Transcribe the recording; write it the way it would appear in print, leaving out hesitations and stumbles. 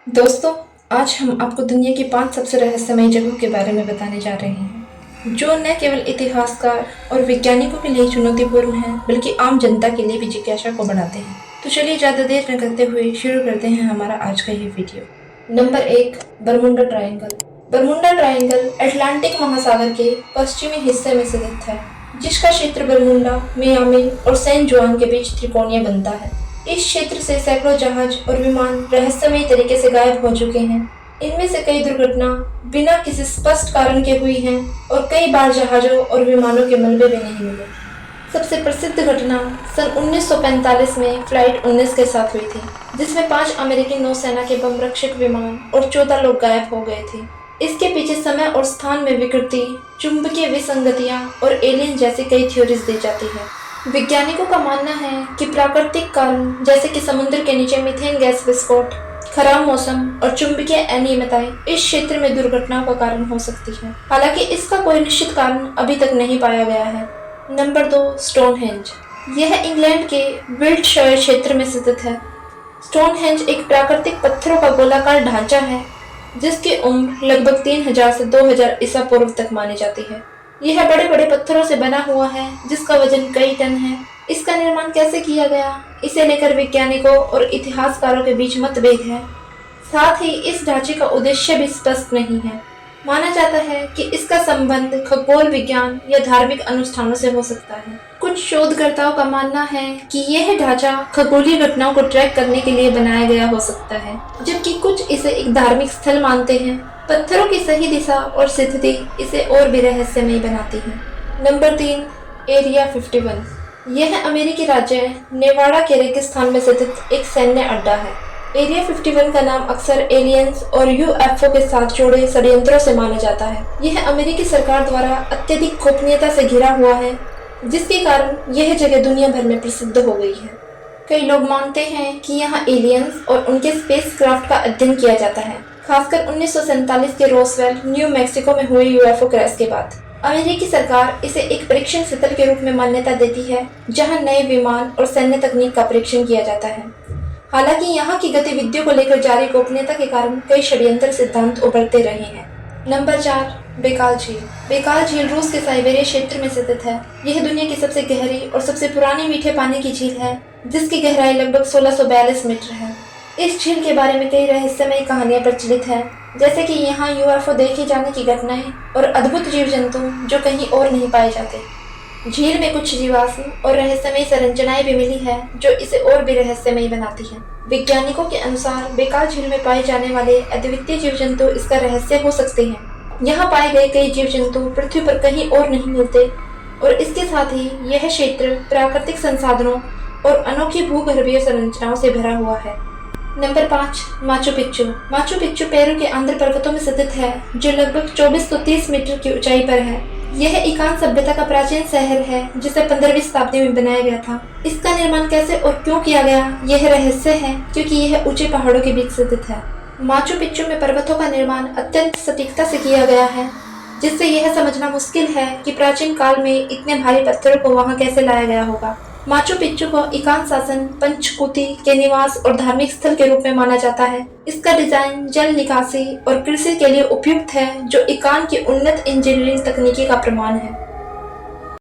दोस्तों, आज हम आपको दुनिया की 5 सबसे रहस्यमयी जगहों के बारे में बताने जा रहे हैं, जो न केवल इतिहासकार और वैज्ञानिकों के लिए चुनौतीपूर्ण हैं, बल्कि आम जनता के लिए भी जिज्ञासा को बढ़ाते हैं। तो चलिए ज़्यादा देर न करते हुए शुरू करते हैं हमारा आज का ये video. Number 1, Bermuda triangle. Bermuda triangle Atlantic महासागर के पश्चिमी हिस्से में स्थित है, जिसका क्षेत्र बरमुंडा, मियामी और सैन जुआन के बीच त्रिकोणीय बनता है। इस क्षेत्र से सैकड़ों जहाज और विमान रहस्यमय तरीके से गायब हो चुके हैं। इनमें से कई दुर्घटना बिना किसी स्पष्ट कारण के हुई हैं और कई बार जहाजों और विमानों के मलबे भी नहीं मिले। सबसे प्रसिद्ध घटना सन 1945 में फ्लाइट 19 के साथ हुई थी, जिसमें 5 अमेरिकी नौसेना के बम रक्षक विमान और 14 लोग गायब हो गए थे। इसके पीछे समय और स्थान में विकृति, चुंबकीय विसंगतियां और एलियन जैसी कई थ्योरीज दी जाती है। वैज्ञानिकों का मानना है कि प्राकृतिक कारण जैसे कि समुद्र के नीचे मीथेन गैस विस्फोट, खराब मौसम और चुंबकीय अनियमितताएं इस क्षेत्र में दुर्घटनाओं का कारण हो सकती है। हालांकि इसका कोई निश्चित कारण अभी तक नहीं पाया गया है। Number 2, Stonehenge. यह इंग्लैंड के विल्टशायर क्षेत्र में स्थित है। स्टोनहेंज एक प्राकृतिक पत्थरों का गोलाकार ढांचा है, जिसकी उम्र लगभग 3000 से 2000 ईसा पूर्व तक मानी जाती है। यह बड़े बड़े पत्थरों से बना हुआ है, जिसका वजन कई टन है। इसका निर्माण कैसे किया गया, इसे लेकर वैज्ञानिकों और इतिहासकारों के बीच मतभेद है। साथ ही इस ढांचे का उद्देश्य भी स्पष्ट नहीं है। माना जाता है कि इसका संबंध खगोल विज्ञान या धार्मिक अनुष्ठानों से हो सकता है। कुछ शोधकर्ताओं का मानना है कि यह ढांचा खगोलीय घटनाओं को ट्रैक करने के लिए बनाया गया हो सकता है, जबकि कुछ इसे एक धार्मिक स्थल मानते हैं। पत्थरों की सही दिशा और स्थिति इसे और भी रहस्यमय बनाती है। Number 3, area 51। यह अमेरिकी राज्य नेवाडा के रेगिस्तान में स्थित एक सैन्य अड्डा है। एरिया 51 का नाम अक्सर एलियंस और यूएफओ के साथ जुड़े षड्यंत्रों से माना जाता है। यह अमेरिकी सरकार द्वारा अत्यधिक गोपनीयता से घिरा हुआ है, जिसके कारण यह जगह दुनिया भर में प्रसिद्ध हो गई है। कई लोग मानते हैं कि यहाँ एलियंस और उनके स्पेसक्राफ्ट का अध्ययन किया जाता है, खासकर 1947 के रोसवेल, न्यू मैक्सिको में हुए यूएफओ क्रैश के बाद। अमेरिकी सरकार इसे एक परीक्षण स्थल के रूप में मान्यता देती है, जहां नए विमान और सैन्य तकनीक का परीक्षण किया जाता है। हालांकि यहाँ की गतिविधियों को लेकर जारी गोपनीयता के कारण कई षड्यंत्र सिद्धांत उभरते रहे हैं। नंबर 4, बेकाल झील। बेकाल झील रूस के साइबेरिया क्षेत्र में स्थित है। यह दुनिया की सबसे गहरी और सबसे पुरानी मीठे पानी की झील है, जिसकी गहराई लगभग 1642 मीटर है। इस झील के बारे में कई रहस्यमय कहानियां प्रचलित हैं, जैसे कि यहाँ यूएफओ देखे जाने की घटनाएं और अद्भुत जीव जंतु जो कहीं और नहीं पाए जाते। झील में कुछ जीवाश्म और रहस्यमय संरचनाएं भी मिली है, जो इसे और भी रहस्यमय बनाती है। वैज्ञानिकों के अनुसार बेकाल झील में पाए जाने वाले अद्वितीय जीव जंतु इसका रहस्य हो सकते हैं। यहाँ पाए गए कई जीव जंतु पृथ्वी पर कहीं और नहीं मिलते, और इसके साथ ही यह क्षेत्र प्राकृतिक संसाधनों और अनोखी भूगर्भीय संरचनाओं से भरा हुआ है। Number 5, Machu Picchu. Machu Picchu Peru के आंध्र पर्वतों में स्थित है, जो लगभग 2430 मीटर की ऊंचाई पर है। यह इंकान सभ्यता का प्राचीन शहर है, जिसे 15वीं शताब्दी में बनाया गया था। इसका निर्माण कैसे और क्यों किया गया, यह रहस्य है, क्योंकि यह ऊंचे पहाड़ों के बीच स्थित है। माचू पिच्चू में पर्वतों का निर्माण अत्यंत सटीकता से किया गया है, जिससे यह समझना मुश्किल है कि प्राचीन काल में इतने भारी पत्थरों को वहां कैसे लाया गया होगा। माचू पिच्चू को इंकान शासन, पंचकूती के निवास और धार्मिक स्थल के रूप में माना जाता है। इसका डिजाइन जल निकासी और कृषि के लिए उपयुक्त है, जो इंकान की उन्नत इंजीनियरिंग तकनीकी का प्रमाण है।